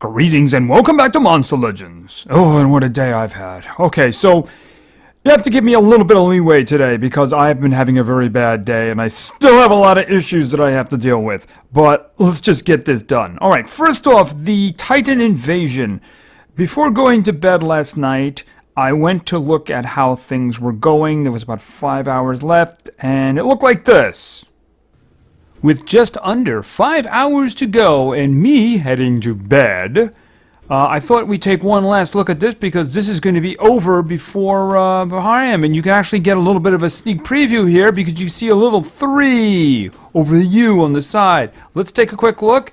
Greetings and welcome back to Monster Legends. Oh, and what a day I've had. Okay, so you have to give me a little bit of leeway today because I've been having a very bad day and I still have a lot of issues that I have to deal with. But let's just get this done. Alright, first off, the Titan invasion. Before going to bed last night, I went to look at how things were going. There was about 5 hours left and it looked like this. With just under 5 hours to go and me heading to bed, I thought we'd take one last look at this because this is going to be over before I am. And you can actually get a little bit of a sneak preview here because you see a little 3 over the U on the side. Let's take a quick look.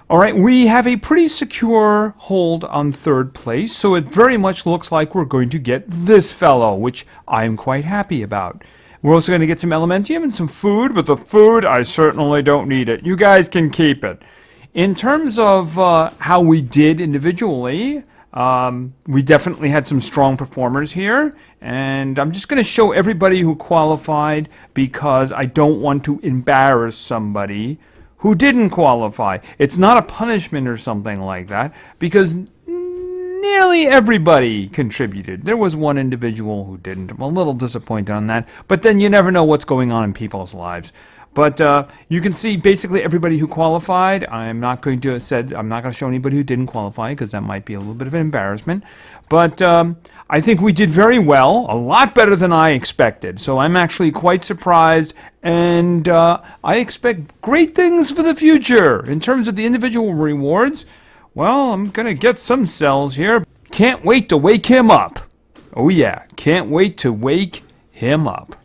Alright, we have a pretty secure hold on 3rd place, so it very much looks like we're going to get this fellow, which I'm quite happy about. We're also going to get some Elementium and some food, but the food, I certainly don't need it. You guys can keep it. In terms of how we did individually, we definitely had some strong performers here. And I'm just going to show everybody who qualified because I don't want to embarrass somebody who didn't qualify. It's not a punishment or something like that because nearly everybody contributed. There was one individual who didn't. I'm a little disappointed on that. But then you never know what's going on in people's lives. But you can see basically everybody who qualified. I'm not going to show anybody who didn't qualify because that might be a little bit of an embarrassment. But I think we did very well, a lot better than I expected. So I'm actually quite surprised, and I expect great things for the future in terms of the individual rewards. Well, I'm going to get some cells here. Can't wait to wake him up. Oh yeah, can't wait to wake him up.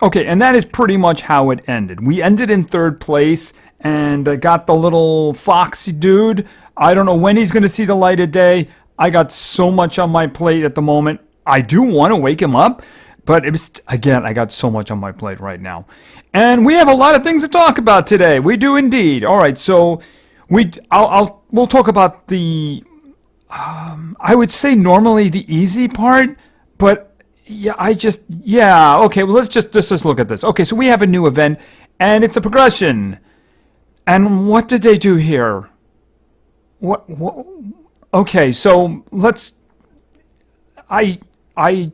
Okay, and that is pretty much how it ended. We ended in 3rd place, and I got the little foxy dude. I don't know when he's going to see the light of day. I got so much on my plate at the moment. I do want to wake him up, but again, I got so much on my plate right now. And we have a lot of things to talk about today. We do indeed. All right, so we'll talk about the, I would say normally the easy part, but okay, well, let's just look at this. Okay, so we have a new event, and it's a progression. And what did they do here? Okay, so I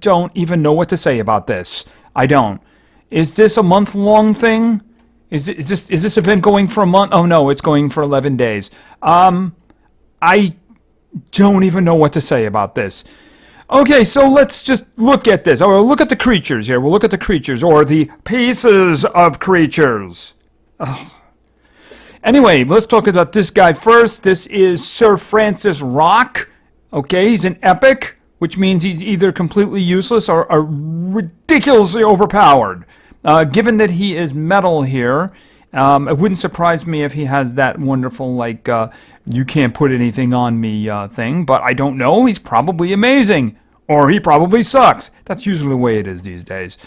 don't even know what to say about this. I don't. Is this a month-long thing? Is this event going for a month? Oh no, it's going for 11 days. I don't even know what to say about this. Okay, so let's just look at this. Or look at the creatures here. We'll look at the creatures, or the pieces of creatures. Ugh. Anyway, let's talk about this guy first. This is Sir Francis Rock. Okay, he's an epic, which means he's either completely useless or ridiculously overpowered. Given that he is metal here, it wouldn't surprise me if he has that wonderful, like, you can't put anything on me thing, but I don't know. He's probably amazing. Or he probably sucks. That's usually the way it is these days.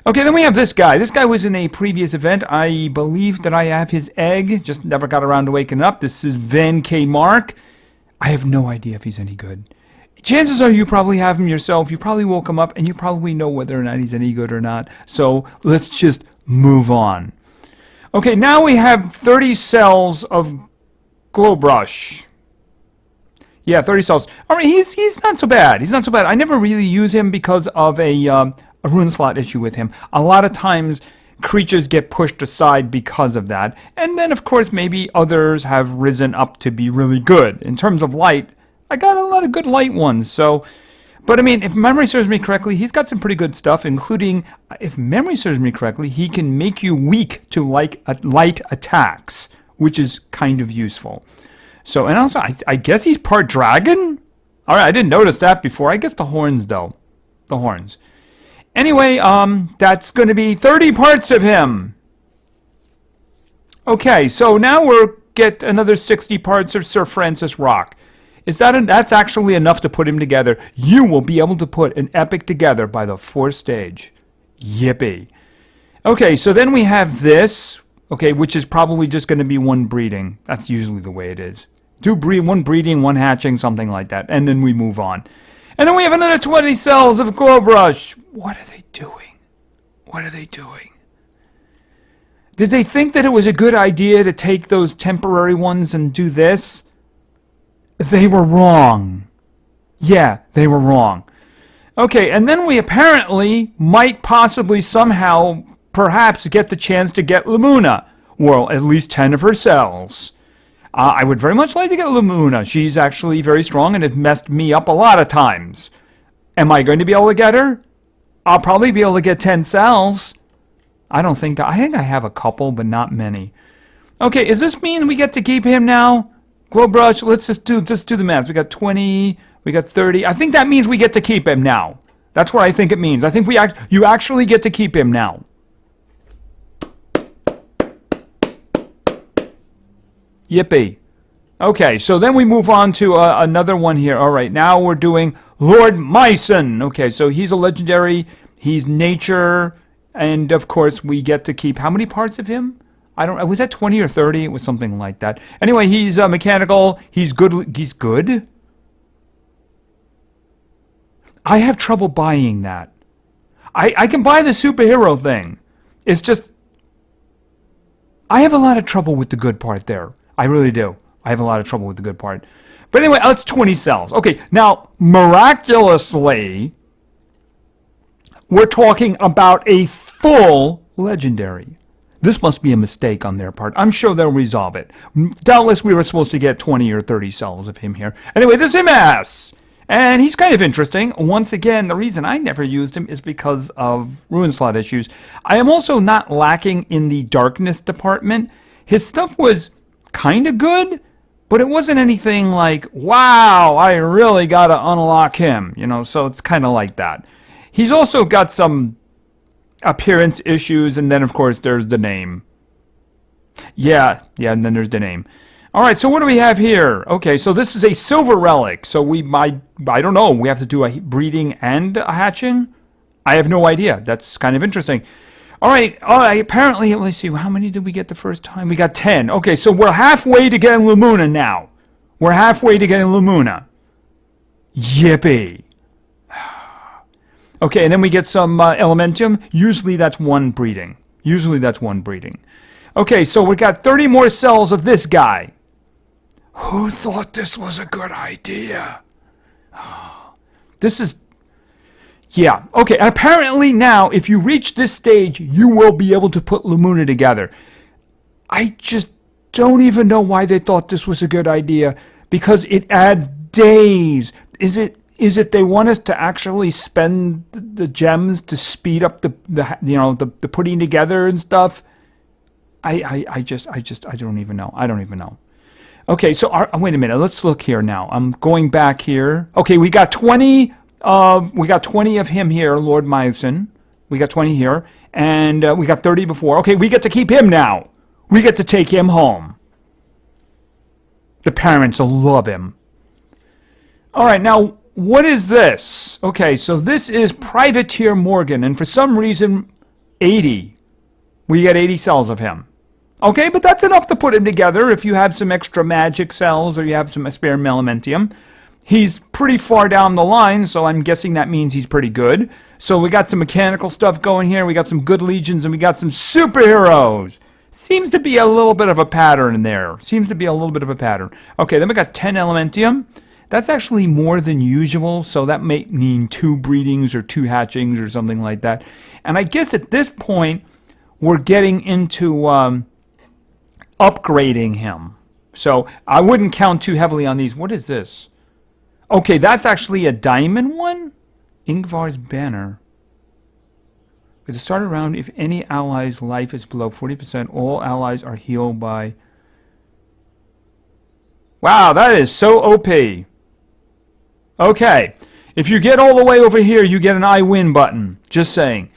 Okay, then we have this guy. This guy was in a previous event. I believe that I have his egg. Just never got around to waking up. This is Van K. Mark. I have no idea if he's any good. Chances are you probably have him yourself. You probably woke him up, and you probably know whether or not he's any good or not. So let's just move on. Okay, now we have 30 cells of Glow Brush. Yeah, 30 cells. All right, he's not so bad. He's not so bad. I never really use him because of a rune slot issue with him. A lot of times, creatures get pushed aside because of that. And then, of course, maybe others have risen up to be really good. In terms of light, I got a lot of good light ones, so... But, I mean, if memory serves me correctly, he's got some pretty good stuff, including, if memory serves me correctly, he can make you weak to light attacks, which is kind of useful. So, and also, I guess he's part dragon? All right, I didn't notice that before. I guess the horns, though. The horns. Anyway, that's going to be 30 parts of him. Okay, so now we'll get another 60 parts of Sir Francis Rock. That's actually enough to put him together. You will be able to put an epic together by the 4th stage. Yippee. Okay, so then we have this, okay, which is probably just going to be 1 breeding. That's usually the way it is. 1 breeding, 1 hatching, something like that. And then we move on. And then we have another 20 cells of Glow Brush. What are they doing? What are they doing? Did they think that it was a good idea to take those temporary ones and do this? They were wrong. Yeah, they were wrong. Okay, and then we apparently might possibly somehow perhaps get the chance to get Lumuna. Well, at least 10 of her cells. I would very much like to get Lumuna. She's actually very strong and has messed me up a lot of times. Am I going to be able to get her? I'll probably be able to get 10 cells. I think I have a couple, but not many. Okay, does this mean we get to keep him now? Glow brush, let's just do the math. We got 20, we got 30. I think that means we get to keep him now. That's what I think it means. I think you actually get to keep him now. Yippee. Okay, so then we move on to another one here. All right, now we're doing Lord Myson. Okay, so he's a legendary. He's nature. And, of course, we get to keep how many parts of him? I don't know. Was that 20 or 30? It was something like that. Anyway, he's mechanical. He's good. He's good? I have trouble buying that. I can buy the superhero thing. It's just... I have a lot of trouble with the good part there. I really do. I have a lot of trouble with the good part. But anyway, that's 20 cells. Okay, now, miraculously, we're talking about a full legendary. This must be a mistake on their part. I'm sure they'll resolve it. Doubtless we were supposed to get 20 or 30 cells of him here. Anyway, this is MS. And he's kind of interesting. Once again, the reason I never used him is because of ruin slot issues. I am also not lacking in the darkness department. His stuff was kind of good, but it wasn't anything like, wow, I really got to unlock him. You know, so it's kind of like that. He's also got some appearance issues, and then, of course, there's the name. Yeah, and then there's the name. All right, so what do we have here? Okay, so this is a silver relic. So I don't know, we have to do a breeding and a hatching? I have no idea. That's kind of interesting. All right, apparently, let's see, how many did we get the first time? We got 10. Okay, so we're halfway to getting Lumuna now. We're halfway to getting Lumuna. Yippee. Okay, and then we get some Elementium. Usually that's one breeding. Okay, so we got 30 more cells of this guy. Who thought this was a good idea? This is... Yeah, okay, apparently now, if you reach this stage, you will be able to put Lumuna together. I just don't even know why they thought this was a good idea, because it adds days. Is it they want us to actually spend the gems to speed up the putting together and stuff? I don't even know. Okay, so wait a minute. Let's look here now. I'm going back here. Okay, we got 20 of him here, Lord Myson. We got 20 here, and we got 30 before. Okay, we get to keep him now. We get to take him home. The parents will love him. All right, now, what is this? Okay, so this is Privateer Morgan, and for some reason, 80. We get 80 cells of him. Okay, but that's enough to put him together if you have some extra magic cells or you have some spare Elementium. He's pretty far down the line, so I'm guessing that means he's pretty good. So we got some mechanical stuff going here. We got some good legions, and we got some superheroes. Seems to be a little bit of a pattern in there. Okay, then we got 10 Elementium. That's actually more than usual, so that may mean 2 breedings or 2 hatchings or something like that. And I guess at this point, we're getting into upgrading him. So I wouldn't count too heavily on these. What is this? Okay, that's actually a diamond one? Ingvar's banner. At the start of the round, if any ally's life is below 40%, all allies are healed by... Wow, that is so OP. Okay, if you get all the way over here, you get an I win button. Just saying.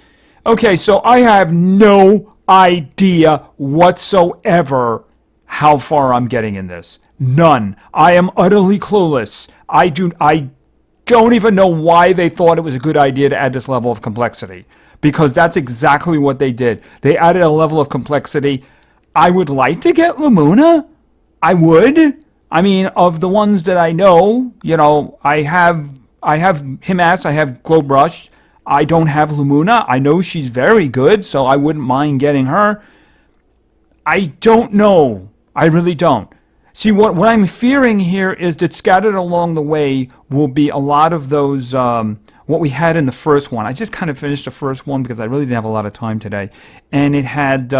Okay, so I have no idea whatsoever how far I'm getting in this. None. I am utterly clueless. I don't even know why they thought it was a good idea to add this level of complexity. Because that's exactly what they did. They added a level of complexity. I would like to get Lumuna. I would. I mean, of the ones that I know, I have Himas, I have Glow Brush. I don't have Lumuna. I know she's very good, so I wouldn't mind getting her. I don't know. I really don't. See, what I'm fearing here is that scattered along the way will be a lot of those, what we had in the first one. I just kind of finished the first one because I really didn't have a lot of time today. And it had,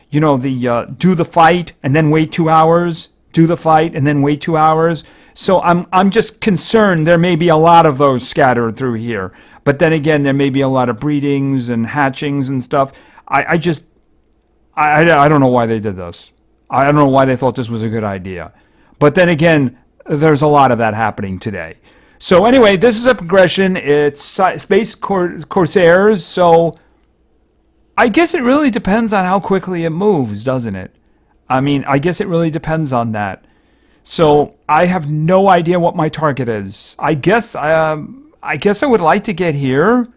you know, the do the fight and then wait 2 hours, do the fight and then wait 2 hours. So I'm just concerned there may be a lot of those scattered through here. But then again, there may be a lot of breedings and hatchings and stuff. I don't know why they did this. I don't know why they thought this was a good idea. But then again, there's a lot of that happening today. So anyway, this is a progression. It's Space Corsairs, so I guess it really depends on how quickly it moves, doesn't it? I mean, I guess it really depends on that. So I have no idea what my target is. I guess I would like to get here,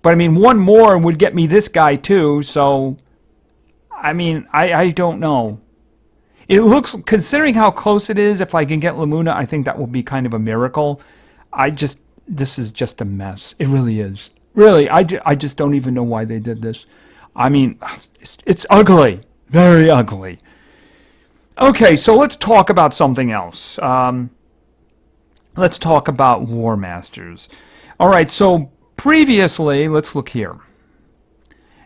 but I mean, one more would get me this guy too, so I mean, I don't know. It looks, considering how close it is, if I can get Lamuna, I think that will be kind of a miracle. This is just a mess. It really is. Really, I just don't even know why they did this. I mean, it's ugly. Very ugly. Okay, so let's talk about something else. Let's talk about Warmasters. All right, so previously, let's look here.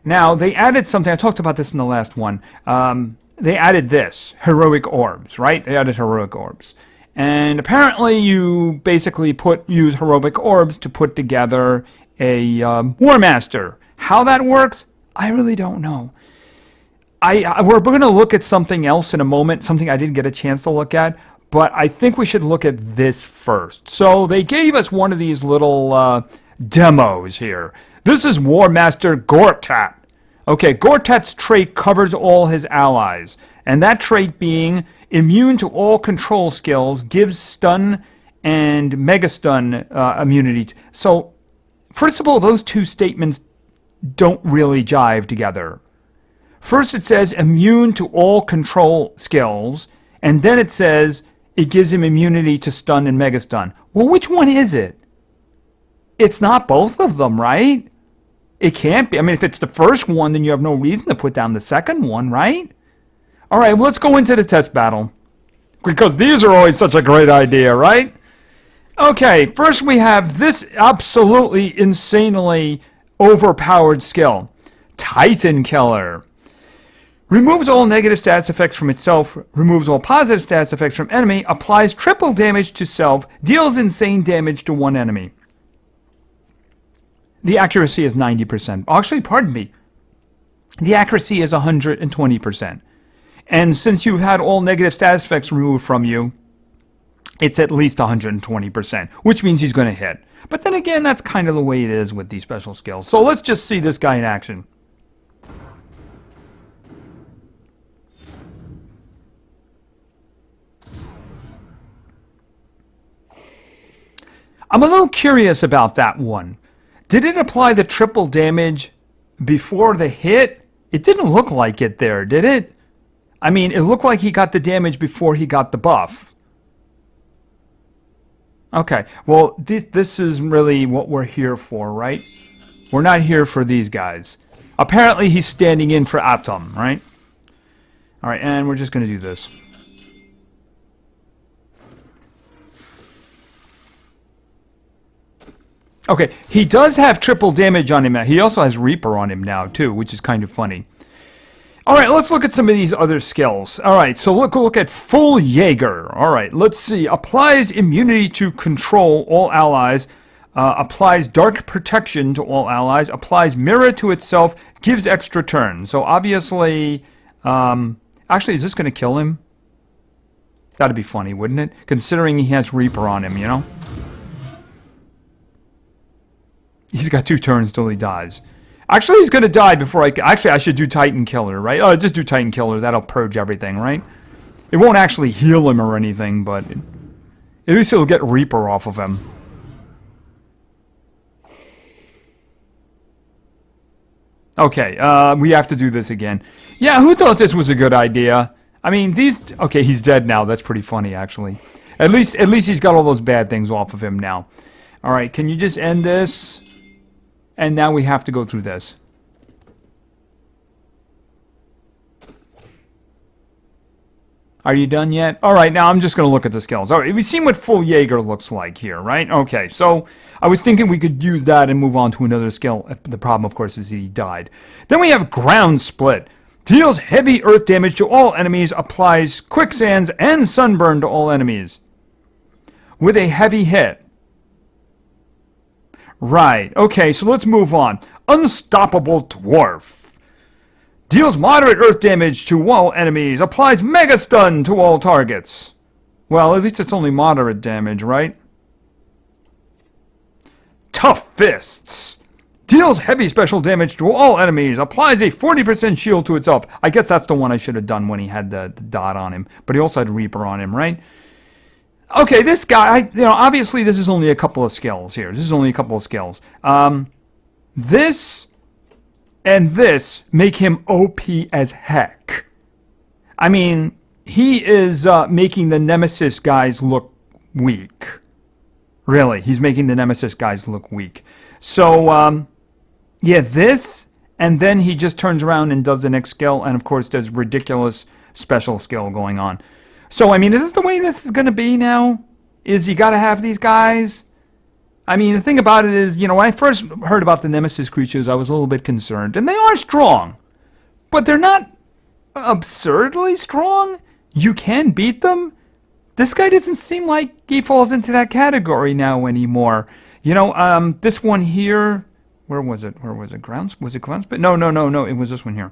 Now, they added something. I talked about this in the last one. They added this, heroic orbs, right? They added heroic orbs. And apparently you basically use heroic orbs to put together a Warmaster. How that works, I really don't know. We're going to look at something else in a moment, something I didn't get a chance to look at, but I think we should look at this first. So they gave us one of these little demos here. This is Warmaster Gortak. Okay, Gortak's trait covers all his allies, and that trait being immune to all control skills, gives stun and mega stun immunity. So, first of all, those two statements don't really jive together. First it says immune to all control skills, and then it says it gives him immunity to stun and mega stun. Well, which one is it? It's not both of them, right? It can't be. I mean, if it's the first one, then you have no reason to put down the second one, right? All right, well, let's go into the test battle. Because these are always such a great idea, right? Okay, first we have this absolutely insanely overpowered skill. Titan Killer. Removes all negative stats effects from itself, removes all positive stats effects from enemy, applies triple damage to self, deals insane damage to one enemy. The accuracy is 90%. Actually, pardon me. The accuracy is 120%. And since you've had all negative status effects removed from you, it's at least 120%, which means he's going to hit. But then again, that's kind of the way it is with these special skills. So let's just see this guy in action. I'm a little curious about that one. Did it apply the triple damage before the hit? It didn't look like it there, did it? I mean, it looked like he got the damage before he got the buff. Okay, well, this is really what we're here for, right? We're not here for these guys. Apparently, he's standing in for Atom, right? All right, and we're just going to do this. Okay, he does have triple damage on him. He also has Reaper on him now, too, which is kind of funny. All right, let's look at some of these other skills. All right, so look at Full Jaeger. All right, let's see. Applies immunity to control all allies. Applies dark protection to all allies. Applies mirror to itself. Gives extra turn. So obviously, actually, is this going to kill him? That'd be funny, wouldn't it? Considering he has Reaper on him, you know? He's got 2 turns till he dies. Actually, he's going to die before I... Actually, I should do Titan Killer, right? Oh, just do Titan Killer. That'll purge everything, right? It won't actually heal him or anything, but... at least it'll get Reaper off of him. Okay, we have to do this again. Yeah, who thought this was a good idea? I mean, these... Okay, he's dead now. That's pretty funny, actually. At least he's got all those bad things off of him now. All right, can you just end this? And now we have to go through this. Are you done yet? All right, now I'm just going to look at the skills. All right, we've seen what full Jaeger looks like here, right? Okay, so I was thinking we could use that and move on to another skill. The problem, of course, is he died. Then we have Ground Split. Deals heavy earth damage to all enemies, applies quicksands and sunburn to all enemies. With a heavy hit. Right, okay, so let's move on. Unstoppable Dwarf. Deals moderate earth damage to all enemies. Applies mega stun to all targets. Well, at least it's only moderate damage, right? Tough Fists. Deals heavy special damage to all enemies. Applies a 40% shield to itself. I guess that's the one I should have done when he had the dot on him. But he also had Reaper on him, right? Okay, this guy, obviously this is only a couple of skills here. This is only a couple of skills. This and this make him OP as heck. I mean, he is making the Nemesis guys look weak. Really, he's making the Nemesis guys look weak. So, yeah, this, and then he just turns around and does the next skill, and of course does ridiculous special skill going on. So, I mean, is this the way this is going to be now? Is you got to have these guys? I mean, the thing about it is, when I first heard about the Nemesis creatures, I was a little bit concerned. And they are strong. But they're not absurdly strong. You can beat them. This guy doesn't seem like he falls into that category now anymore. This one here... Where was it? Was it Ground Split? No. It was this one here.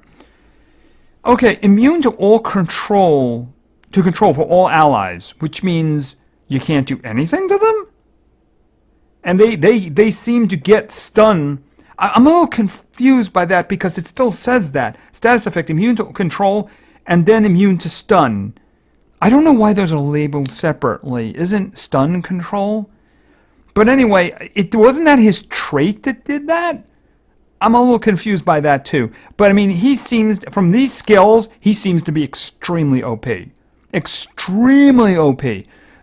Okay, immune to all control... To control for all allies. Which means you can't do anything to them? And they seem to get stun. I'm a little confused by that because it still says that. Status effect, immune to control, and then immune to stun. I don't know why those are labeled separately. Isn't stun control? But anyway, it wasn't that his trait that did that? I'm a little confused by that too. But I mean, he seems, from these skills, he seems to be extremely OP. Extremely OP.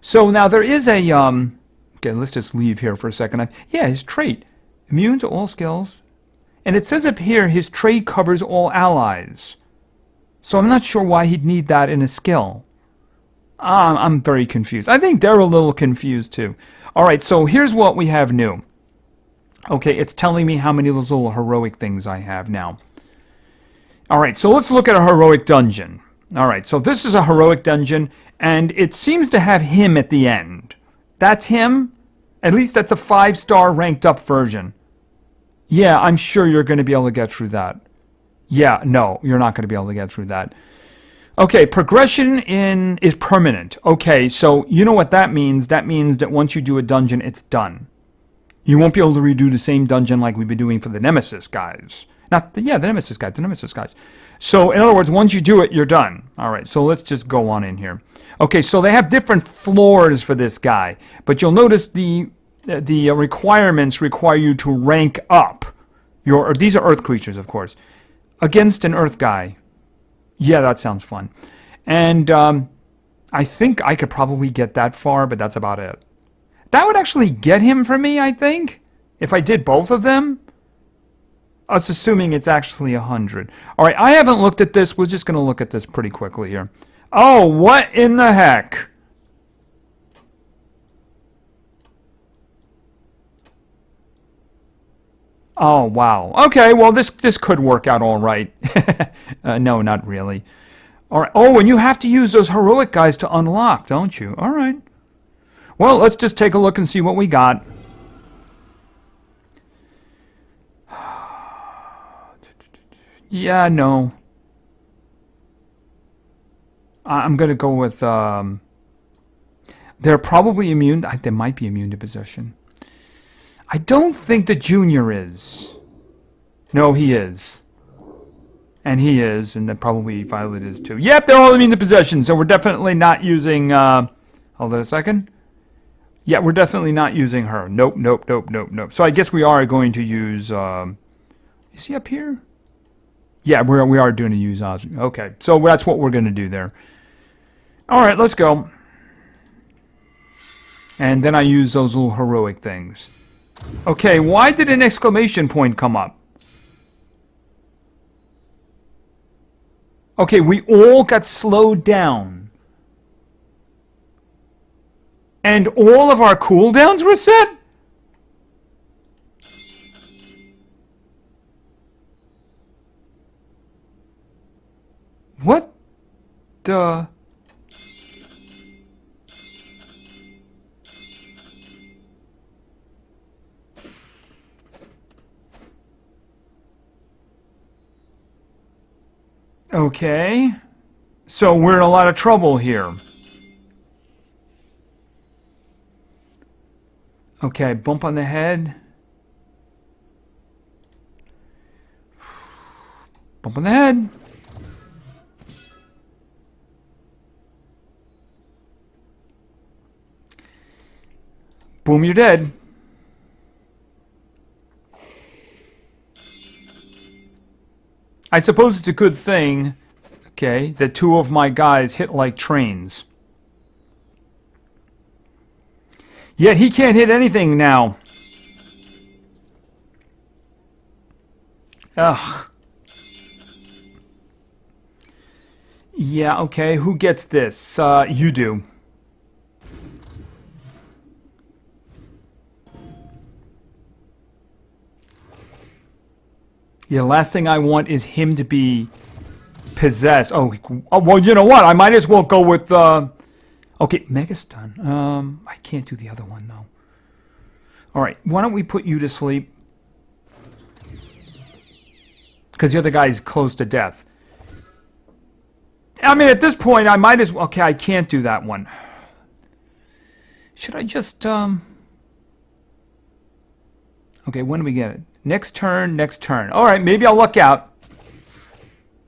So now there is a, okay, let's just leave here for a second. Yeah, his trait. Immune to all skills. And it says up here, his trait covers all allies. So I'm not sure why he'd need that in a skill. I'm very confused. I think they're a little confused too. Alright, so here's what we have new. Okay, it's telling me how many of those little heroic things I have now. Alright, so let's look at a heroic dungeon. Alright, so this is a heroic dungeon, and it seems to have him at the end. That's him? At least that's a 5-star ranked up version. Yeah, I'm sure you're going to be able to get through that. Yeah, no, you're not going to be able to get through that. Okay, progression is permanent. Okay, so you know what that means. That means that once you do a dungeon, it's done. You won't be able to redo the same dungeon like we've been doing for the Nemesis guys. The Nemesis guys. So, in other words, once you do it, you're done. Alright, so let's just go on in here. Okay, so they have different floors for this guy. But you'll notice the requirements require you to rank up. These are earth creatures, of course. Against an earth guy. Yeah, that sounds fun. And I think I could probably get that far, but that's about it. That would actually get him for me, I think. If I did both of them. Us assuming it's actually 100. Alright, I haven't looked at this. We're just going to look at this pretty quickly here. Oh, what in the heck? Oh, wow. Okay, well, this could work out all right. No, not really. All right. Oh, and you have to use those heroic guys to unlock, don't you? All right. Well, let's just take a look and see what we got. Yeah, no. I'm going to go with... they're probably immune. They might be immune to possession. I don't think the Junior is. No, he is. And he is, and then probably Violet is too. Yep, they're all immune to possession, so we're definitely not using... hold on a second. Yeah, we're definitely not using her. Nope. So I guess we are going to use... is he up here? Yeah, we are doing to use Oz. Okay, so that's what we're going to do there. Alright, let's go. And then I use those little heroic things. Okay, why did an exclamation point come up? Okay, we all got slowed down. And all of our cooldowns were set? What the... Okay. So we're in a lot of trouble here. Okay, bump on the head. Bump on the head. Boom, you're dead. I suppose it's a good thing, okay, that two of my guys hit like trains. Yet he can't hit anything now. Ugh. Yeah, okay, who gets this? You do. Yeah, last thing I want is him to be possessed. Oh, well, you know what? I might as well go with, okay, Mega Stun. I can't do the other one, though. Alright, why don't we put you to sleep? Because the other guy's close to death. I mean, at this point, I might as well... Okay, I can't do that one. Should I just, Okay, when do we get it? Next turn, next turn. Alright, maybe I'll luck out.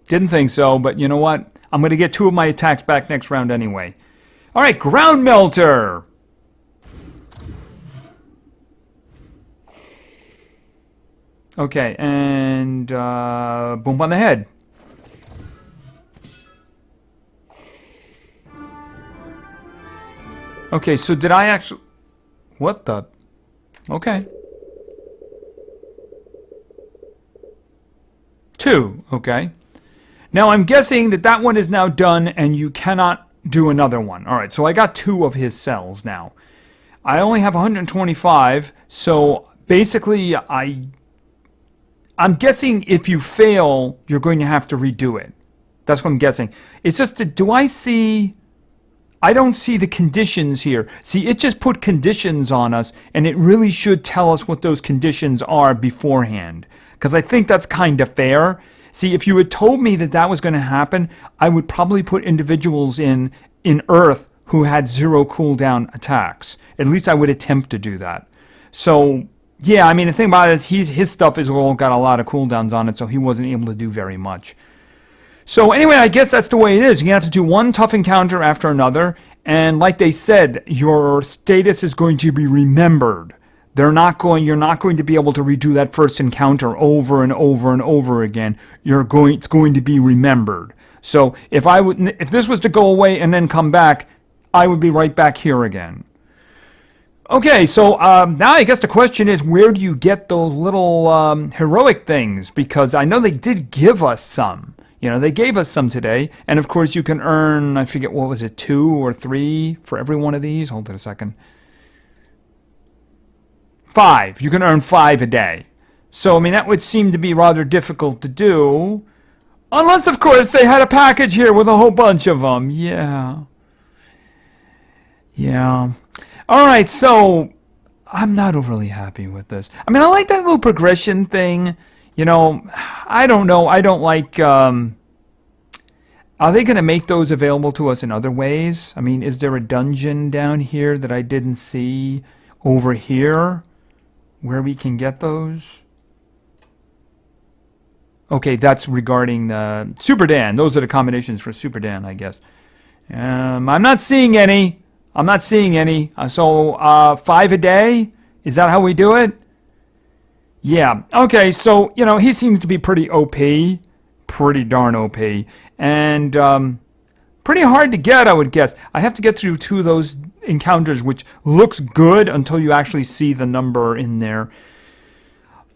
Didn't think so, but you know what? I'm going to get two of my attacks back next round anyway. Alright, Ground Melter! Okay, and boom on the head. Okay, so did I actually... What the... Okay. 2, okay. Now I'm guessing that that one is now done and you cannot do another one. Alright, so I got 2 of his cells now. I only have 125, so basically I'm guessing if you fail, you're going to have to redo it. That's what I'm guessing. It's just that, do I see... I don't see the conditions here. See, it just put conditions on us, and it really should tell us what those conditions are beforehand. Because I think that's kind of fair. See, if you had told me that that was going to happen, I would probably put individuals in Earth who had 0 cooldown attacks. At least I would attempt to do that. So, yeah, I mean, the thing about it is his stuff has all got a lot of cooldowns on it, so he wasn't able to do very much. So anyway, I guess that's the way it is. You're going to have to do one tough encounter after another. And like they said, your status is going to be remembered. You're not going to be able to redo that first encounter over and over and over again. It's going to be remembered. So if this was to go away and then come back, I would be right back here again. Okay, so now I guess the question is, where do you get those little heroic things? Because I know they did give us some. You know, they gave us some today. And of course you can earn, I forget, what was it, 2 or 3 for every one of these? Hold on a second. 5. You can earn 5 a day. So, I mean, that would seem to be rather difficult to do. Unless, of course, they had a package here with a whole bunch of them. Yeah. Yeah. Alright, so I'm not overly happy with this. I mean, I like that little progression thing. You know, I don't know. I don't like... are they going to make those available to us in other ways? I mean, is there a dungeon down here that I didn't see over here where we can get those? Okay, that's regarding the Super Dan. Those are the combinations for Super Dan, I guess. I'm not seeing any. I'm not seeing any. So 5 a day? Is that how we do it? Yeah. Okay, so, you know, he seems to be pretty OP. Pretty darn OP. And pretty hard to get, I would guess. I have to get through 2 of those encounters, which looks good until you actually see the number in there.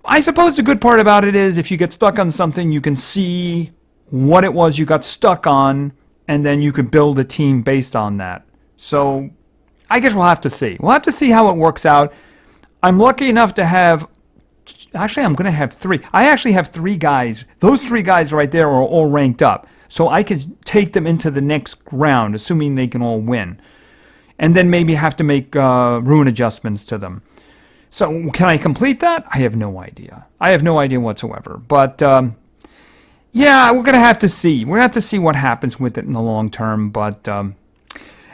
I suppose the good part about it is if you get stuck on something, you can see what it was you got stuck on, and then you can build a team based on that. So, I guess we'll have to see. We'll have to see how it works out. I'm lucky enough to have... Actually, I'm going to have 3. I actually have 3 guys. Those 3 guys right there are all ranked up. So I can take them into the next round, assuming they can all win. And then maybe have to make rune adjustments to them. So can I complete that? I have no idea. I have no idea whatsoever. But yeah, we're going to have to see. We're going to have to see what happens with it in the long term. But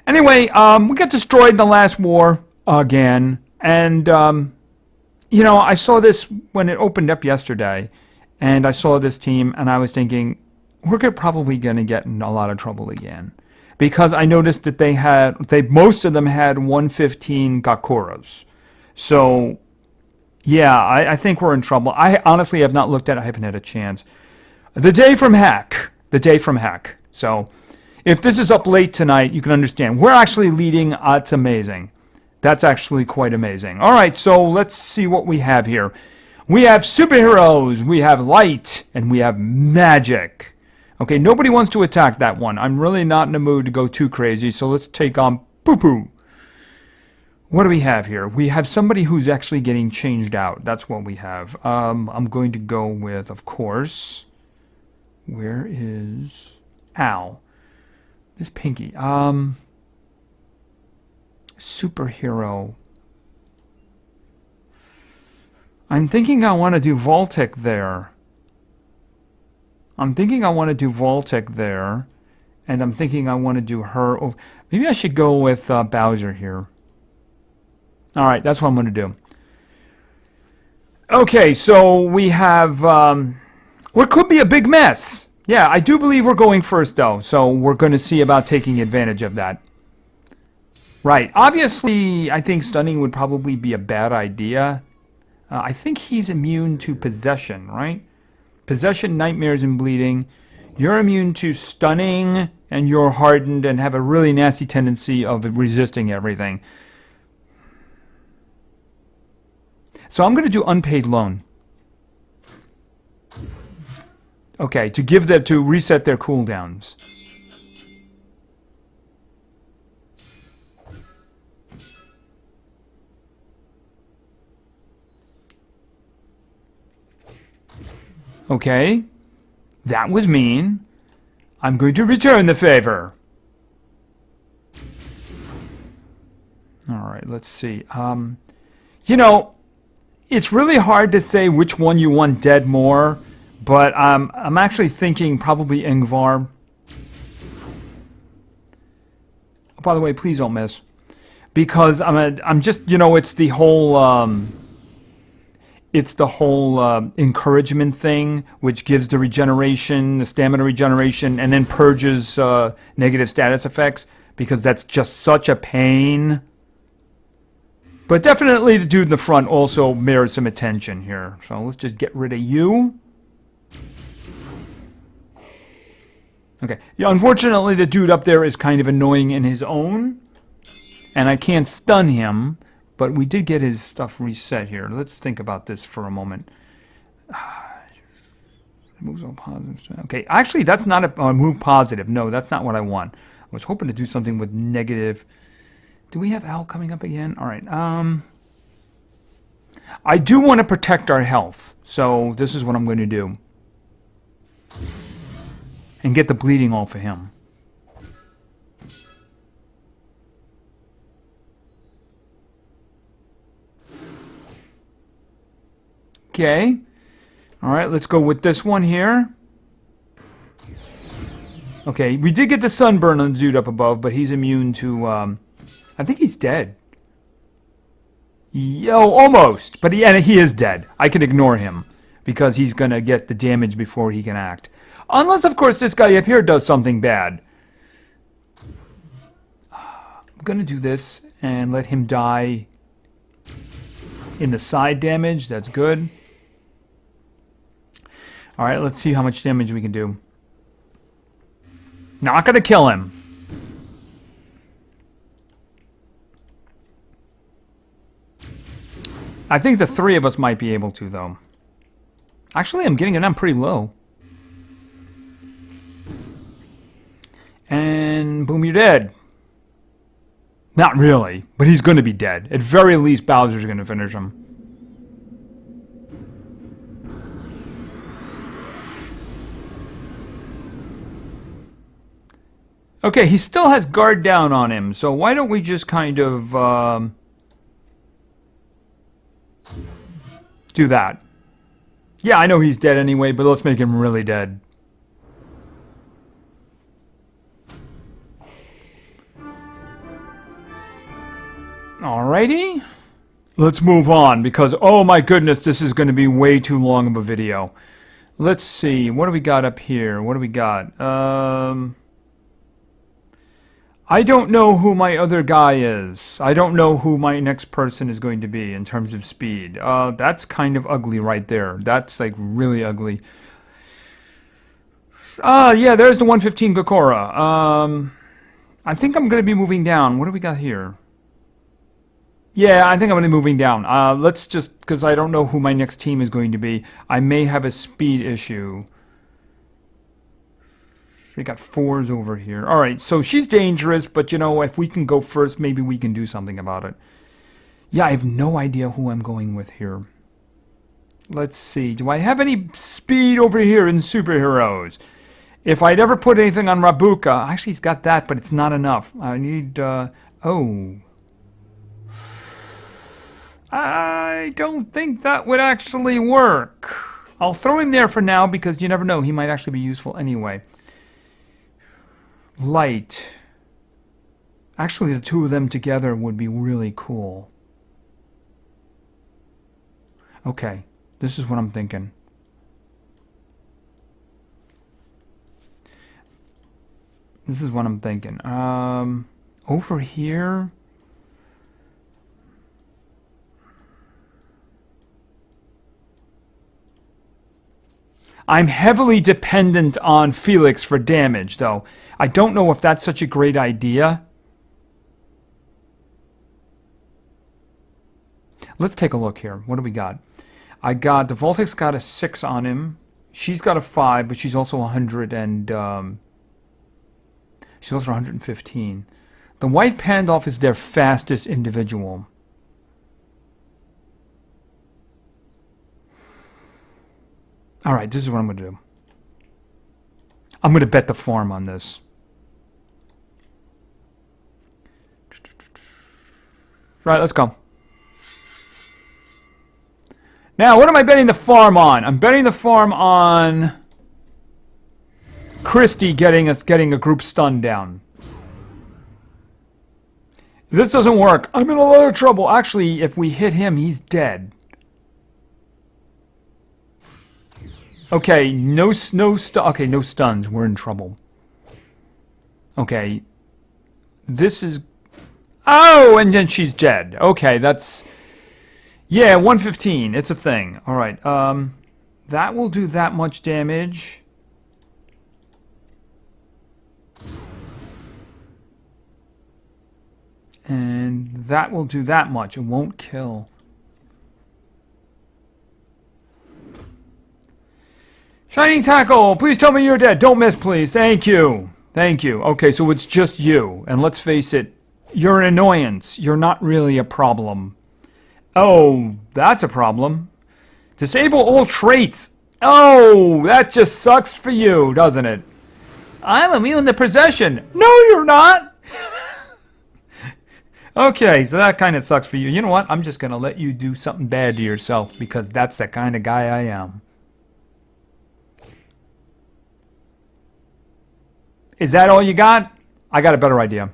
anyway, we got destroyed in the last war again. And, you know, I saw this when it opened up yesterday. And I saw this team and I was thinking, we're probably going to get in a lot of trouble again. Because I noticed that most of them had 115 Gakuras. So, yeah, I think we're in trouble. I honestly have not looked at it. I haven't had a chance. The day from heck. The day from heck. So, if this is up late tonight, you can understand. We're actually leading. It's amazing. That's actually quite amazing. All right, so let's see what we have here. We have superheroes. We have light. And we have magic. Okay, nobody wants to attack that one. I'm really not in the mood to go too crazy. So, let's take on Poo-Poo. What do we have here? We have somebody who's actually getting changed out. That's what we have. I'm going to go with, of course, where is Ow? This Pinky. Superhero. I'm thinking I want to do Voltic there. And I'm thinking I want to do her. Oh, maybe I should go with Bowser here. All right, that's what I'm going to do. Okay, so we have what could be a big mess. Yeah, I do believe we're going first, though, so we're going to see about taking advantage of that. Right, obviously, I think stunning would probably be a bad idea. I think he's immune to possession, right? Possession, nightmares, and bleeding. You're immune to stunning, and you're hardened and have a really nasty tendency of resisting everything. So I'm going to do unpaid loan. Okay, to give them to reset their cooldowns. Okay, that was mean. I'm going to return the favor. All right, let's see. You know, it's really hard to say which one you want dead more, but I'm actually thinking probably Ingvar. Oh, by the way, please don't miss, because I'm just, you know, it's the whole encouragement thing, which gives the regeneration, the stamina regeneration, and then purges negative status effects, because that's just such a pain. But definitely the dude in the front also merits some attention here. So let's just get rid of you. Okay. Yeah, unfortunately the dude up there is kind of annoying in his own. And I can't stun him. But we did get his stuff reset here. Let's think about this for a moment. Moves on positive. Okay, actually that's not a move positive. No, that's not what I want. I was hoping to do something with negative. Do we have Al coming up again? All right. I do want to protect our health. So this is what I'm going to do. And get the bleeding off of him. Okay. All right, let's go with this one here. Okay, we did get the sunburn on the dude up above, but he's immune to, I think he's dead. Yo, almost. But he is dead. I can ignore him because he's going to get the damage before he can act. Unless, of course, this guy up here does something bad. I'm going to do this and let him die in the side damage. That's good. All right, let's see how much damage we can do. Not going to kill him. I think the 3 of us might be able to, though. Actually, I'm getting it down pretty low. And boom, you're dead. Not really, but he's going to be dead. At very least, Bowser's going to finish him. Okay, he still has guard down on him, so why don't we just kind of do that. Yeah, I know he's dead anyway, but let's make him really dead. Alrighty. Let's move on, because, oh my goodness, this is going to be way too long of a video. Let's see, what do we got up here? What do we got? I don't know who my other guy is. I don't know who my next person is going to be in terms of speed. That's kind of ugly right there. That's like really ugly. Yeah, there's the 115 Gokora. I think I'm going to be moving down. What do we got here? Yeah, I think I'm going to be moving down. Let's just, because I don't know who my next team is going to be. I may have a speed issue. We got 4s over here. Alright, so she's dangerous, but you know, if we can go first, maybe we can do something about it. Yeah, I have no idea who I'm going with here. Let's see. Do I have any speed over here in superheroes? If I'd ever put anything on Rabuka, actually he's got that, but it's not enough. I need, oh. I don't think that would actually work. I'll throw him there for now, because you never know. He might actually be useful anyway. Light. Actually, the two of them together would be really cool. Okay, this is what I'm thinking. This is what I'm thinking. Over here... I'm heavily dependent on Felix for damage, though. I don't know if that's such a great idea. Let's take a look here. What do we got? I got... The Voltic's got a 6 on him. She's got a 5, but she's also 100 and... she's also 115. The White Pandolf is their fastest individual. Alright, this is what I'm going to do. I'm going to bet the farm on this. Right, let's go. Now, what am I betting the farm on? I'm betting the farm on Christie getting a group stun down. If this doesn't work, I'm in a lot of trouble. Actually, if we hit him, he's dead. Okay, no stuns. We're in trouble. Okay. This is... Oh, and then she's dead. Okay, that's... Yeah, 115. It's a thing. Alright, that will do that much damage. And that will do that much. It won't kill. Shining Tackle, please tell me you're dead. Don't miss, please. Thank you. Thank you. Okay, so it's just you. And let's face it, you're an annoyance. You're not really a problem. Oh, that's a problem. Disable all traits. Oh, that just sucks for you, doesn't it? I'm immune to possession. No, you're not. Okay, so that kind of sucks for you. You know what? I'm just going to let you do something bad to yourself because that's the kind of guy I am. Is that all you got? I got a better idea.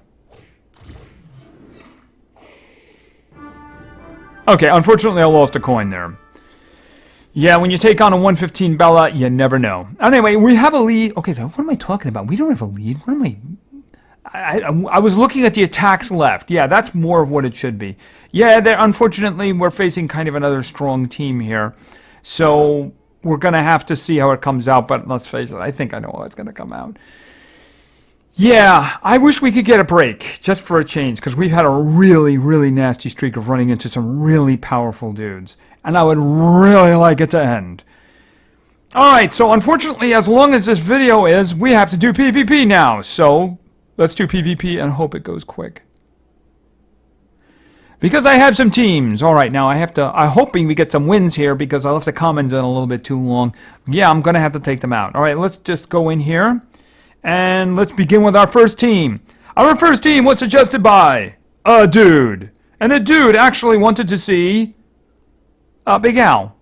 Okay, unfortunately I lost a coin there. Yeah, when you take on a 115 Bella, you never know. Anyway, we have a lead. Okay, so what am I talking about? We don't have a lead. What am I was looking at the attacks left. Yeah, that's more of what it should be. Yeah, unfortunately, we're facing kind of another strong team here. So we're going to have to see how it comes out. But let's face it, I think I know how it's going to come out. Yeah, I wish we could get a break, just for a change, because we've had a really, really nasty streak of running into some really powerful dudes. And I would really like it to end. Alright, so unfortunately, as long as this video is, we have to do PvP now. So, let's do PvP and hope it goes quick. Because I have some teams. All right, now I'm hoping we get some wins here because I left the comments in a little bit too long. Yeah, I'm going to have to take them out. All right, let's just go in here. And let's begin with our first team. Our first team was suggested by a dude. And a dude actually wanted to see Big Al.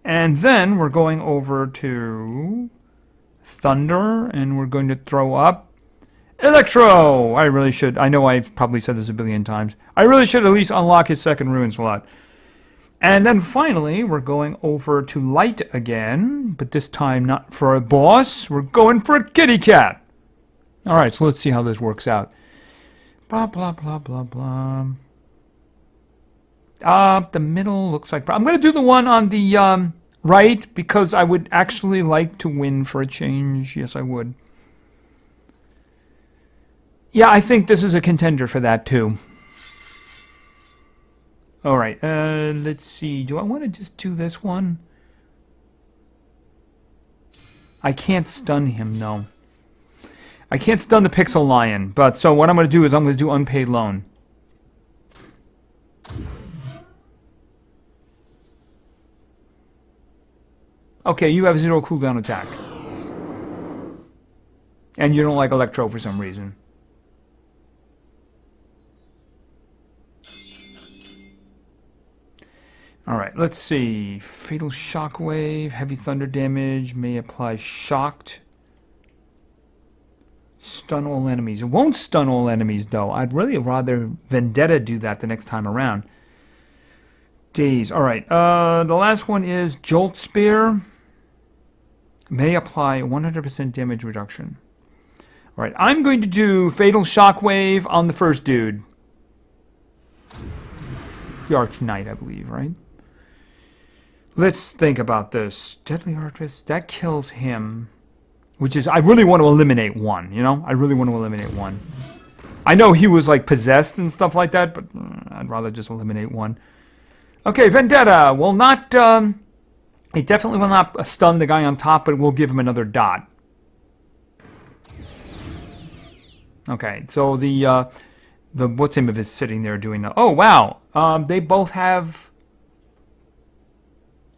And then we're going over to Thunder, and we're going to throw up Electro! I really should. I know I've probably said this a billion times. I really should at least unlock his second rune slot. And then finally, we're going over to Light again. But this time not for a boss. We're going for a kitty cat. Alright, so let's see how this works out. Blah, blah, blah, blah, blah. The middle looks like... I'm going to do the one on the right because I would actually like to win for a change. Yes, I would. Yeah, I think this is a contender for that, too. Alright, let's see. Do I want to just do this one? I can't stun him, no. I can't stun the Pixel Lion, but so what I'm going to do is I'm going to do Unpaid Loan. Okay, you have 0 cooldown attack. And you don't like Electro for some reason. Alright, let's see. Fatal Shockwave, Heavy Thunder damage, may apply shocked. Stun all enemies. It won't stun all enemies, though. I'd really rather Vendetta do that the next time around. Daze. Alright, the last one is Jolt Spear. May apply 100% damage reduction. Alright, I'm going to do Fatal Shockwave on the first dude. The Arch Knight, I believe, right? Let's think about this. Deadly Artifice, that kills him. Which is, I really want to eliminate one, you know? I really want to eliminate one. I know he was, like, possessed and stuff like that, but I'd rather just eliminate one. Okay, Vendetta will not, it definitely will not stun the guy on top, but it will give him another dot. Okay, so the what's him if it's sitting there doing that? Oh, wow! They both have...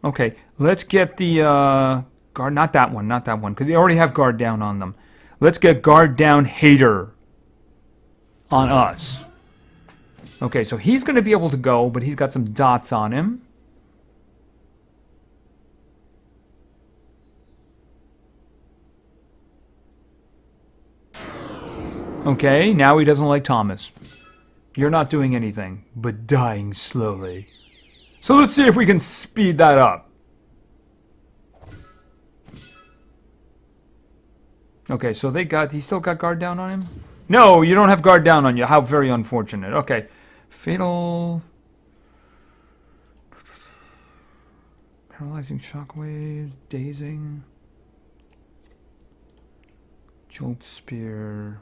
Okay, let's get the, guard, not that one, because they already have guard down on them. Let's get guard down Hater on us. Okay, so he's going to be able to go, but he's got some dots on him. Okay, now he doesn't like Thomas. You're not doing anything, but dying slowly. So let's see if we can speed that up. Okay, so he still got guard down on him? No, you don't have guard down on you. How very unfortunate. Okay. Fatal... Paralyzing shockwaves, dazing... Jolt Spear...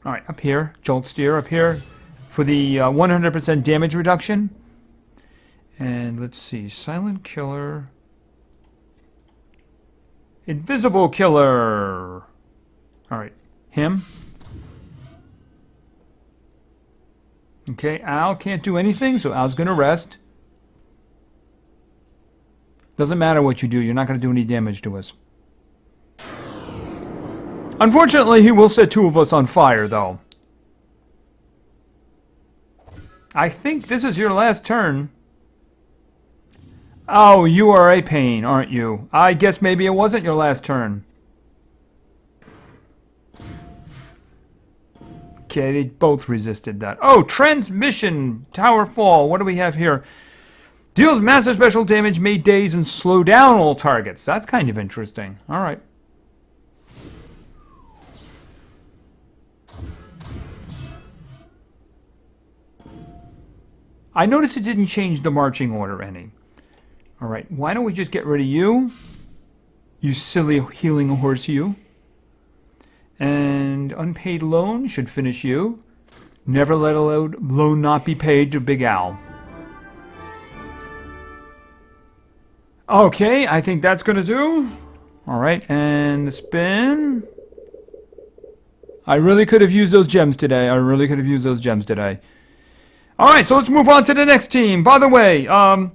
Alright, up here. Jolt Spear up here for the 100% damage reduction. And let's see. Silent Killer... Invisible Killer! Alright, him. Okay, Al can't do anything, so Al's gonna rest. Doesn't matter what you do, you're not gonna do any damage to us. Unfortunately, he will set 2 of us on fire, though. I think this is your last turn. Oh, you are a pain, aren't you? I guess maybe it wasn't your last turn. Okay, they both resisted that. Oh, transmission! Tower fall. What do we have here? Deals massive special damage, may daze and slow down all targets. That's kind of interesting. Alright. I noticed it didn't change the marching order any. Alright, why don't we just get rid of you? You silly healing horse, you. And unpaid loan should finish you. Never let a loan not be paid to Big Al. Okay, I think that's going to do. Alright, and the spin. I really could have used those gems today. Alright, so let's move on to the next team. By the way, I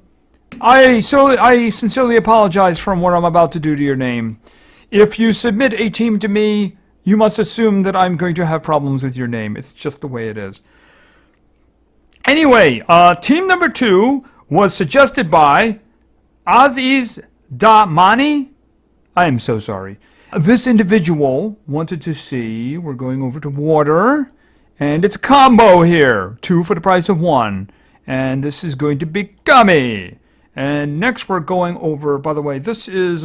sincerely apologize for what I'm about to do to your name. If you submit a team to me, you must assume that I'm going to have problems with your name. It's just the way it is. Anyway, team number 2 was suggested by Aziz Damani. I am so sorry. This individual wanted to see, we're going over to water, and it's a combo here. 2 for the price of 1. And this is going to be Gummy. And next we're going over, by the way, this is,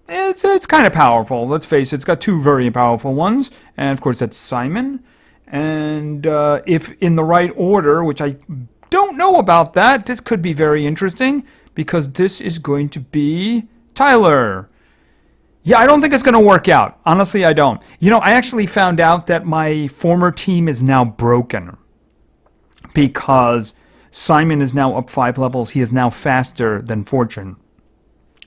it's kind of powerful, let's face it. It's got 2 very powerful ones. And of course that's Simon. And if in the right order, which I don't know about that, this could be very interesting, because this is going to be Tyler. Yeah, I don't think it's going to work out. Honestly, I don't. You know, I actually found out that my former team is now broken, because Simon is now up 5 levels. He is now faster than Fortune.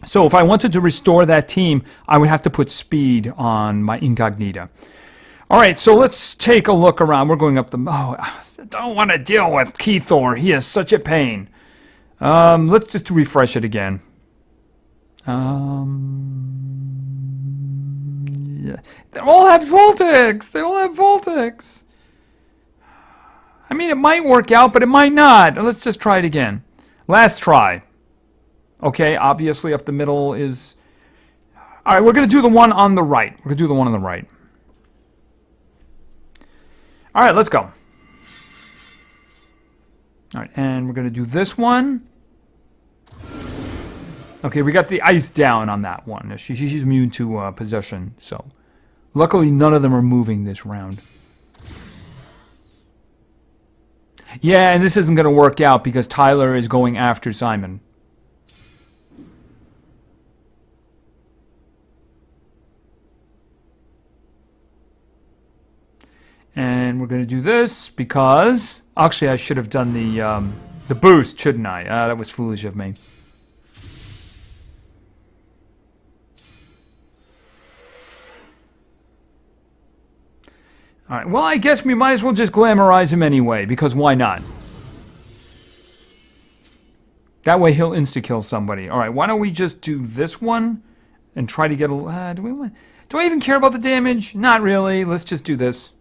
So if I wanted to restore that team, I would have to put speed on my Incognita. All right, so let's take a look around. We're going up the... Oh, I don't want to deal with Keythor. He is such a pain. Let's just refresh it again. Yeah. They all have Voltics. I mean, it might work out, but it might not. Let's just try it again. Last try. Okay, obviously up the middle is... All right, we're going to do the one on the right. All right, let's go. All right, and we're going to do this one. Okay, we got the ice down on that one. She's immune to possession, so... Luckily, none of them are moving this round. Yeah, and this isn't going to work out because Tyler is going after Simon. And we're going to do this because... Actually, I should have done the boost, shouldn't I? That was foolish of me. Alright, well, I guess we might as well just glamorize him anyway, because why not? That way he'll insta-kill somebody. Alright, why don't we just do this one and try to get a... do I even care about the damage? Not really. Let's just do this.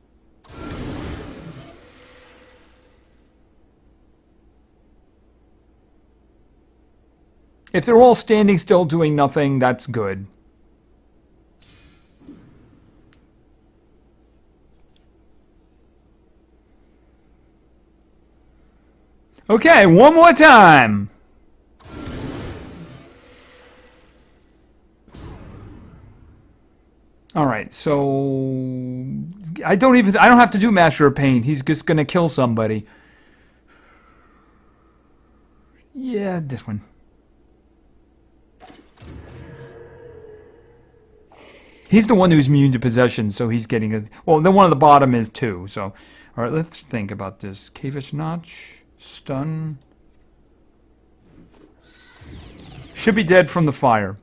If they're all standing still doing nothing, that's good. Okay, one more time. All right, so I don't have to do Master of Pain. He's just gonna kill somebody. Yeah, this one. He's the one who's immune to possession, so he's getting a... Well, the one at the bottom is too, so... All right, let's think about this. Cavish Notch, stun... Should be dead from the fire.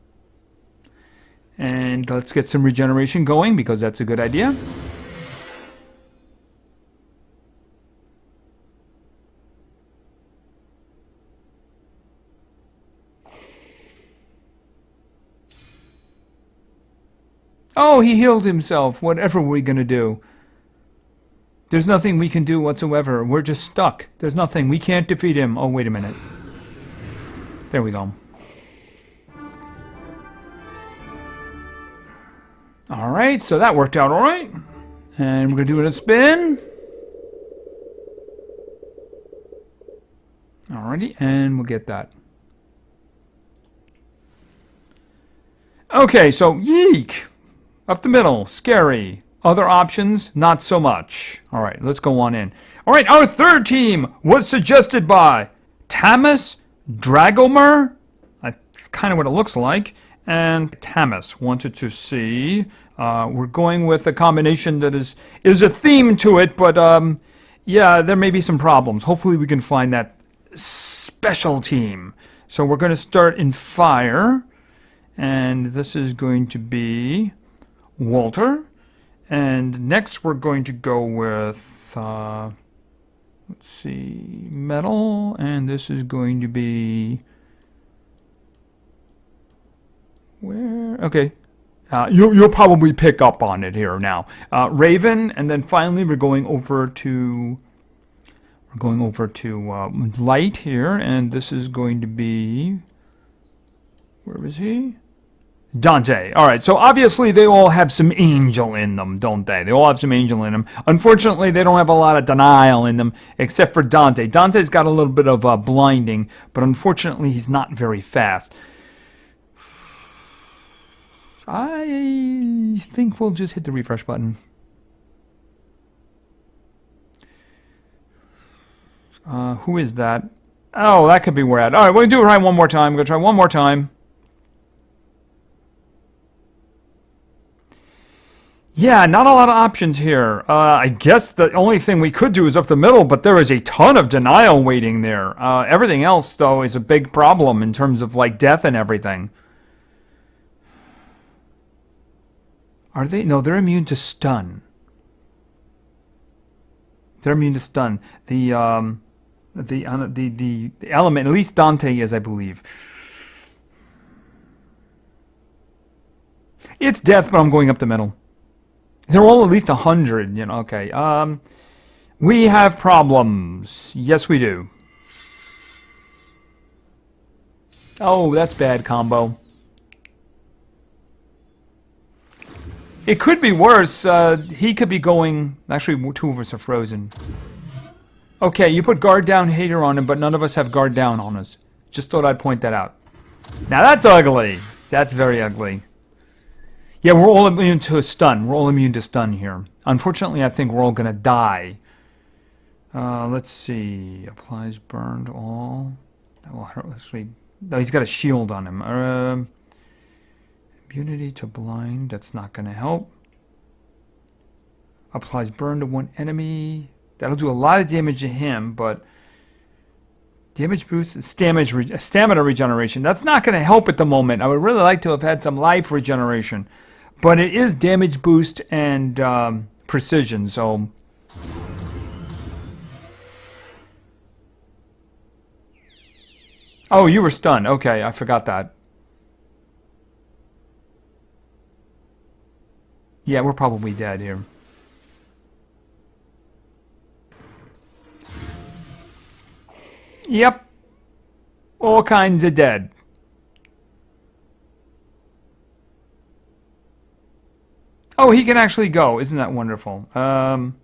And let's get some regeneration going, because that's a good idea. Oh, he healed himself. Whatever we're going to do. There's nothing we can do whatsoever. We're just stuck. There's nothing. We can't defeat him. Oh, wait a minute. There we go. Alright, so that worked out alright. And we're going to do it a spin. Alrighty, and we'll get that. Okay, so yeek. Up the middle, scary. Other options, not so much. Alright, let's go on in. Alright, our third team was suggested by Tamas Dragomer. That's kind of what it looks like. And Tamas wanted to see. We're going with a combination that is a theme to it, but yeah, there may be some problems. Hopefully we can find that special team. So we're going to start in fire. And this is going to be Walter. And next we're going to go with, let's see, metal, and this is going to be, where, okay. You'll probably pick up on it here now. Raven, and then finally we're going over to light here, and this is going to be, where is he? Dante. All right, so obviously they all have some angel in them, don't they? They all have some angel in them. Unfortunately, they don't have a lot of denial in them, except for Dante. Dante's got a little bit of blinding, but unfortunately he's not very fast. I think we'll just hit the refresh button. Who is that? Oh, that could be Rad. All right, we'll do it right one more time. We're going to try one more time. Yeah, not a lot of options here. I guess the only thing we could do is up the middle, but there is a ton of denial waiting there. Everything else, though, is a big problem in terms of, like, death and everything. Are they? No, they're immune to stun. They're immune to stun. The element, at least Dante is, I believe. It's death, but I'm going up the middle. They're all at least 100, you know, okay. We have problems. Yes, we do. Oh, that's bad combo. It could be worse. He could be going... Actually, two of us are frozen. Okay, you put guard down hater on him, but none of us have guard down on us. Just thought I'd point that out. Now that's ugly. That's very ugly. Yeah, we're all immune to a stun. We're all immune to stun here. Unfortunately, I think we're all going to die. Let's see. Applies burned all. That will hurt. No, he's got a shield on him. Immunity to blind, that's not going to help. Applies burn to one enemy. That'll do a lot of damage to him, but damage boost, stamina regeneration. That's not going to help at the moment. I would really like to have had some life regeneration, but it is damage boost and precision, so... Oh, you were stunned. Okay, I forgot that. Yeah, we're probably dead here. Yep. All kinds of dead. Oh, he can actually go. Isn't that wonderful? Well,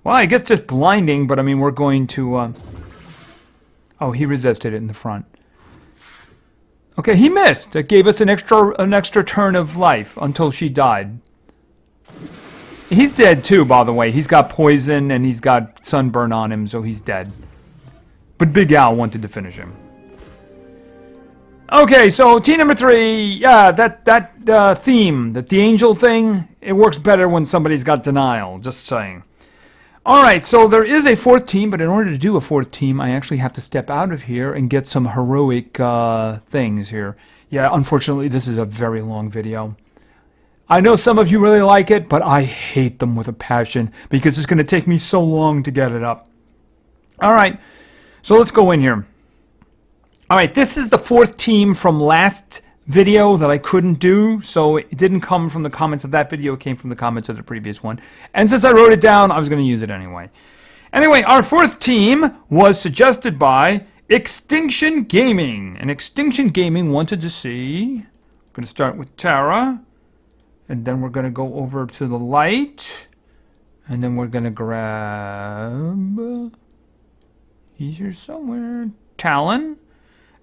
I guess just blinding, but I mean, we're going to... Oh, he resisted it in the front. Okay, he missed. That gave us an extra turn of life until she died. He's dead too, by the way. He's got poison and he's got sunburn on him, so he's dead. But Big Al wanted to finish him. Okay, so team number 3. Yeah, that theme, the angel thing, it works better when somebody's got denial. Just saying. All right, so there is a 4th team, but in order to do a 4th team, I actually have to step out of here and get some heroic things here. Yeah, unfortunately, this is a very long video. I know some of you really like it, but I hate them with a passion because it's going to take me so long to get it up. All right, so let's go in here. All right, this is the 4th team from last video that I couldn't do, so it didn't come from the comments of that video, it came from the comments of the previous one. And since I wrote it down, I was going to use it anyway. Anyway, our 4th team was suggested by Extinction Gaming. And Extinction Gaming wanted to see... I'm going to start with Tara, and then we're going to go over to the light, and then we're going to grab... He's here somewhere. Talon.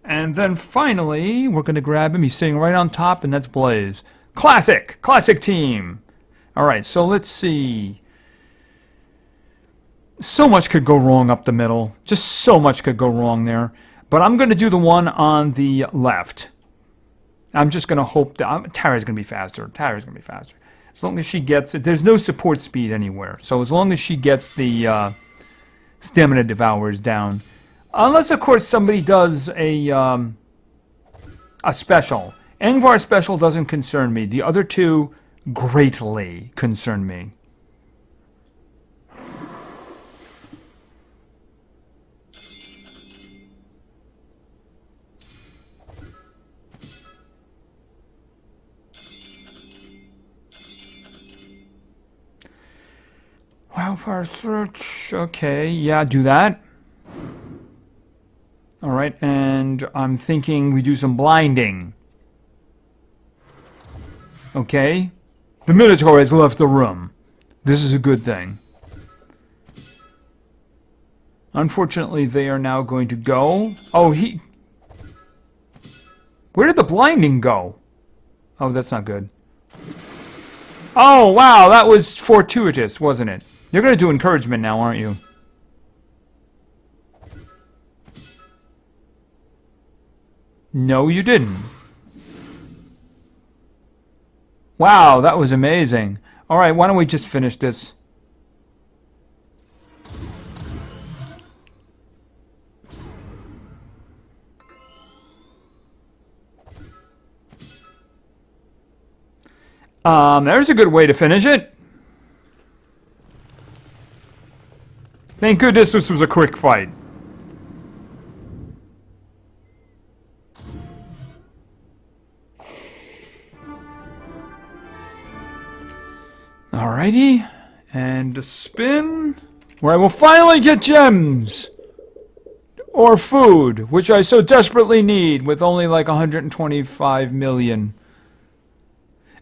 And then finally, we're going to grab him. He's sitting right on top, and that's Blaze. Classic! Classic team! Alright, so let's see. So much could go wrong up the middle. Just so much could go wrong there. But I'm going to do the one on the left. I'm just going to hope that... Tara's going to be faster. Tara's going to be faster. As long as she gets it. There's no support speed anywhere. So as long as she gets the stamina devours down... Unless, of course, somebody does a special. Ingvar special doesn't concern me. The other two greatly concern me. Wildfire search. Okay, yeah, do that. Alright, and I'm thinking we do some blinding. Okay. The Minotaur has left the room. This is a good thing. Unfortunately, they are now going to go. Oh, where did the blinding go? Oh, that's not good. Oh, wow, that was fortuitous, wasn't it? You're going to do encouragement now, aren't you? No, you didn't. Wow, that was amazing. Alright, why don't we just finish this? There's a good way to finish it. Thank goodness this was a quick fight. Alrighty, and a spin, where I will finally get gems! Or food, which I so desperately need, with only like 125 million.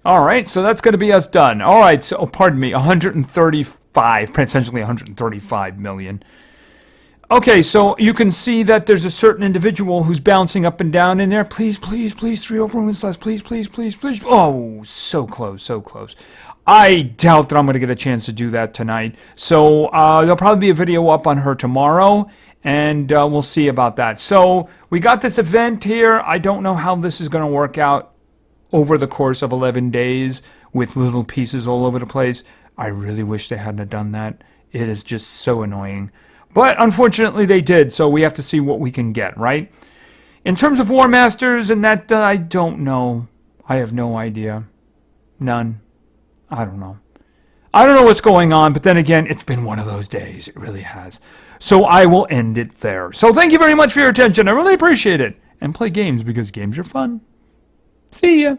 Alright, so that's going to be us done. Alright, so, pardon me, 135, potentially 135 million. Okay, so you can see that there's a certain individual who's bouncing up and down in there. Please, please, please, 3 open slots, please, please, please, please. Oh, so close, so close. I doubt that I'm going to get a chance to do that tonight. So there'll probably be a video up on her tomorrow, and we'll see about that. So we got this event here. I don't know how this is going to work out over the course of 11 days with little pieces all over the place. I really wish they hadn't done that. It is just so annoying. But unfortunately they did, so we have to see what we can get, right? In terms of Warmasters and that, I don't know. I have no idea. None. I don't know. I don't know what's going on, but then again, it's been one of those days. It really has. So I will end it there. So thank you very much for your attention. I really appreciate it. And play games because games are fun. See ya.